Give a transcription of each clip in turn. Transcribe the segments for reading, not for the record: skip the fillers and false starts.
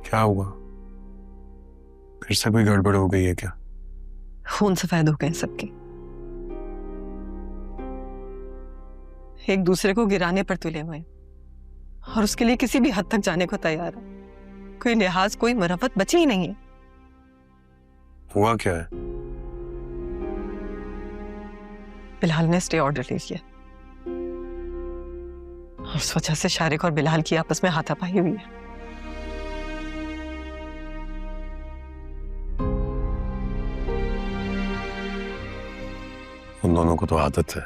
क्या हुआ? फिर से कोई गड़बड़ हो गई है क्या? खून सफेद हो गए सबके, एक दूसरे को गिराने पर तुले हुए और उसके लिए किसी भी हद तक जाने को तैयार है। कोई लिहाज, कोई मरम्मत बची ही नहीं है। हुआ क्या है? बिलाल ने स्टे ऑर्डर ले लिया और उस वजह से शारिक और बिलाल की आपस में हाथापाई हुई है। उन दोनों को तो आदत है,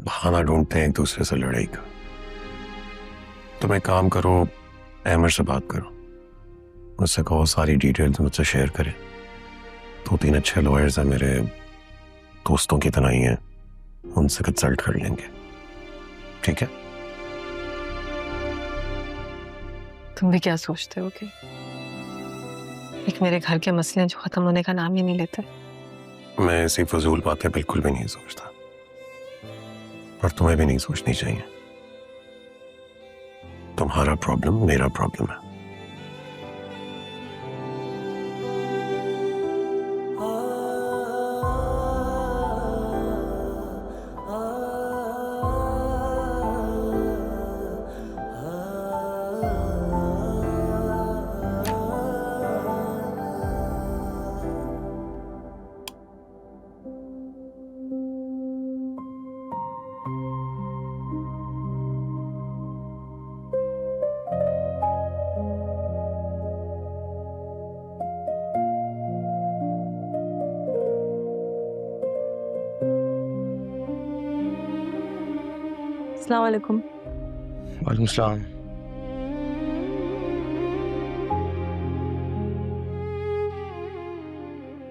बहाना ढूंढते हैं एक दूसरे से लड़ाई का। तुम एक काम करो, अहमद से बात करो, उससे कहो सारी डिटेल्स मुझसे शेयर करे। 2-3 अच्छे लॉयर्स हैं मेरे दोस्तों की तरह ही हैं, उनसे कंसल्ट कर लेंगे। ठीक है? तुम भी क्या सोचते हो कि एक मेरे घर के मसले जो खत्म होने का नाम ही नहीं लेते? मैं ऐसी फजूल बातें बिल्कुल भी नहीं सोचता, और तुम्हें भी नहीं सोचनी चाहिए। तुम्हारा प्रॉब्लम मेरा प्रॉब्लम है। अस्सलाम वालेकुम। वालेकुम सलाम।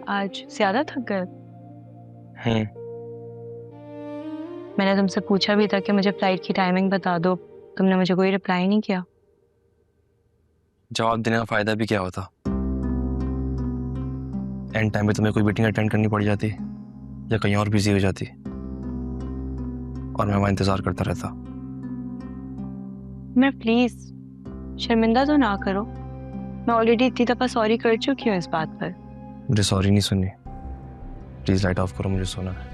आज ज्यादा थक गए? मैंने तुमसे पूछा भी था कि मुझे फ्लाइट की टाइमिंग बता दो, तुमने मुझे कोई रिप्लाई नहीं किया। जवाब देने का फायदा भी क्या होता? एंड टाइम पे तुम्हें कोई मीटिंग अटेंड करनी पड़ जाती या कहीं और बिजी हो जाती और मैं वहां इंतजार करता रहता। मैं प्लीज शर्मिंदा तो ना करो, मैं ऑलरेडी इतनी दफा सॉरी कर चुकी हूँ इस बात पर। मुझे सॉरी नहीं सुननी, प्लीज लाइट ऑफ करो, मुझे सोना है।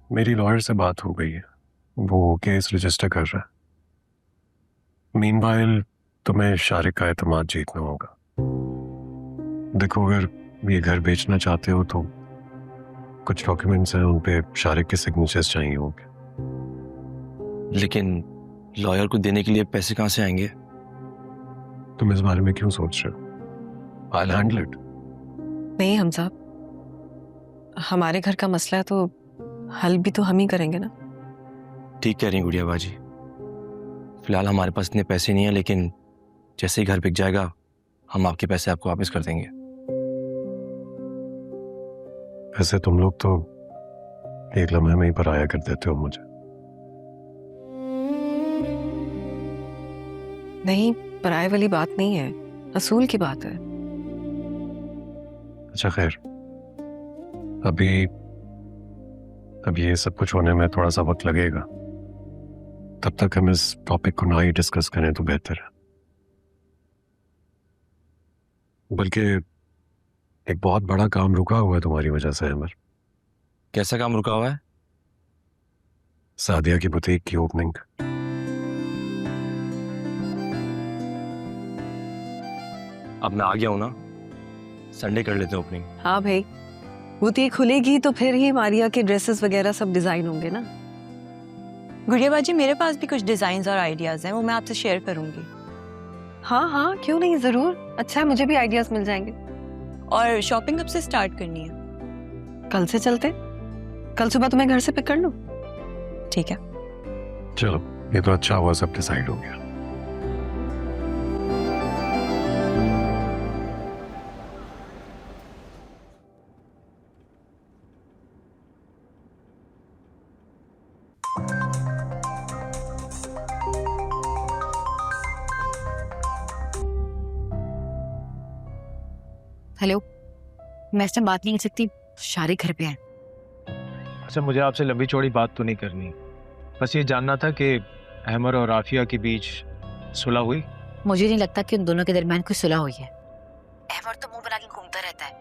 मेरी लॉयर से बात हो गई है, वो केस रजिस्टर कर रहा है। मीनवाइल तुम्हें शारिक का एतमाद जीतना होगा। देखो, अगर ये घर बेचना चाहते हो तो कुछ डॉक्यूमेंट्स हैं, उन पे शारिक के सिग्नेचर्स चाहिए होंगे। लेकिन लॉयर को देने के लिए पैसे कहाँ से आएंगे? तुम इस बारे में क्यों सोच रहे हो? I'll handle it। नहीं हम साहब, हमारे घर का मसला है तो हल भी तो हम ही करेंगे ना। ठीक कह रही हैं गुड़िया बाजी, फिलहाल हमारे पास इतने पैसे नहीं है, लेकिन जैसे ही घर बिक जाएगा हम आपके पैसे आपको वापस कर देंगे। वैसे तुम लोग तो एक लम्हे में ही पराया कर देते हो मुझे। नहीं, पराये वाली बात नहीं है, असूल की बात है। अच्छा खैर, अब ये सब कुछ होने में थोड़ा सा वक्त लगेगा, तब तक हम इस टॉपिक को ना ही डिस्कस करें तो बेहतर है। बल्कि एक बहुत बड़ा काम रुका हुआ है तुम्हारी वजह से अमर। कैसा काम रुका हुआ है? सादिया की बुटीक की ओपनिंग। अब मैं आ गया हूं ना, संडे कर लेते हैं ओपनिंग। हाँ भाई, बुटीक खुलेगी तो फिर ही मारिया के ड्रेसेस वगैरह सब डिजाइन होंगे ना। गुड़िया बाजी, मेरे पास भी कुछ डिजाइन और आइडियाज हैं, वो मैं आपसे शेयर करूंगी। हाँ हाँ, क्यों नहीं, जरूर। अच्छा है, मुझे भी आइडियाज मिल जाएंगे। और शॉपिंग कब से स्टार्ट करनी है? कल से चलते, कल सुबह तुम्हें घर से पिक कर लूं। ठीक है। चलो, ये तो अच्छा हुआ, सब डिसाइड हो गया। हेलो, मैं इस टाइम बात नहीं कर सकती, शारिक घर पे है। अच्छा, मुझे आपसे लंबी चौड़ी बात तो नहीं करनी, बस ये जानना था कि अहमर और आफिया के बीच सुलह हुई। मुझे नहीं लगता कि उन दोनों के दरमियान कोई सुलह हुई है। अहमर तो मुंह बना के घूमता रहता है,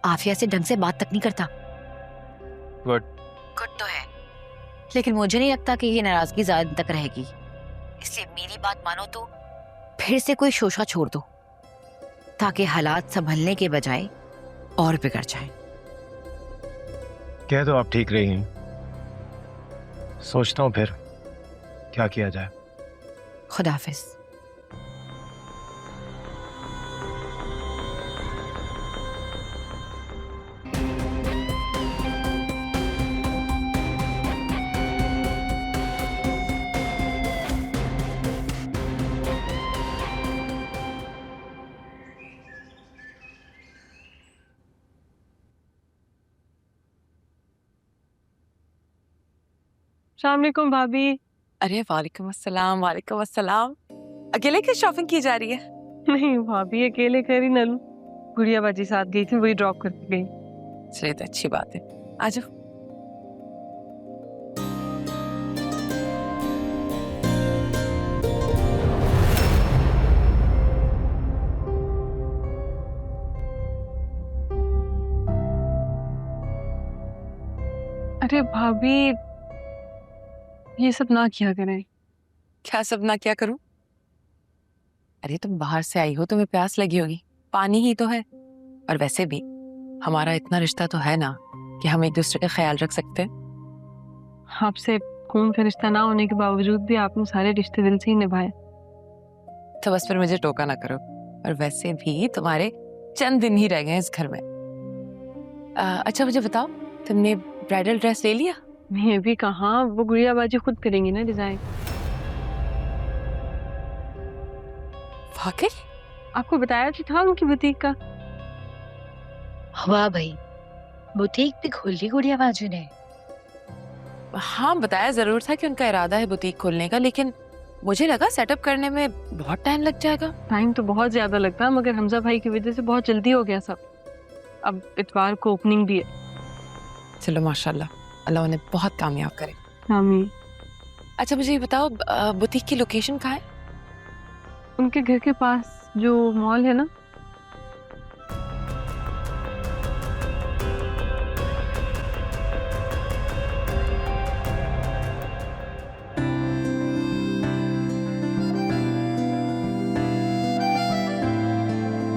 आफिया से ढंग से बात तक नहीं करता। गुड तो है, लेकिन मुझे नहीं लगता कि ये नाराजगी ज्यादा दिन तक रहेगी, इसलिए मेरी बात मानो तो फिर से कोई शोशा छोड़ दो, ताकि हालात संभलने के बजाय और बिगड़ जाए। कह दो आप ठीक रही हैं, सोचता हूँ फिर क्या किया जाए। खुदा हाफिज। अस्सलाम वालेकुम भाभी। अरे वालेकुम अस्सलाम, वालेकुम अस्सलाम। अकेले क्या शॉपिंग की जा रही है? नहीं भाभी, अकेले कर ही न लूं, गुड़िया बाजी साथ गई थी, वही ड्रॉप करके गई। चलिए तो अच्छी बात है, आ जाओ। अरे भाभी, ये सब ना किया करें। क्या सब ना क्या करूं? अरे तुम बाहर से आई हो, तुम्हें प्यास लगी होगी, पानी ही तो है। और वैसे भी हमारा इतना रिश्ता तो है ना कि हम एक दूसरे का ख्याल रख सकते हैं। आपसे खून का रिश्ता ना होने के बावजूद भी आपने सारे रिश्ते दिल से ही निभाए। तो बस फिर मुझे टोका ना करो। और वैसे भी तुम्हारे चंद दिन ही रह गए इस घर में। अच्छा मुझे बताओ, तुमने ब्राइडल ड्रेस ले लिया? मैं भी कहाँ, वो गुड़िया बाजी खुद करेंगी ना डिजाइन। वाकई? आपको बताया तो था उनकी बुटीक का। वाह भाई, बुटीक भी खोल ली गुड़िया बाजू ने। हाँ बताया जरूर था कि उनका इरादा है बुटीक खोलने का, लेकिन मुझे लगा सेटअप करने में बहुत टाइम लग जाएगा। टाइम तो बहुत ज्यादा लगता, मगर हमजा भाई की वजह से बहुत जल्दी हो गया सब। अब इतवार को ओपनिंग भी है। चलो माशाल्लाह, अल्लाह उन्हें बहुत कामयाब करे। आमीन। अच्छा मुझे ये बताओ, बुटीक की लोकेशन कहाँ है? उनके घर के पास जो मॉल है ना,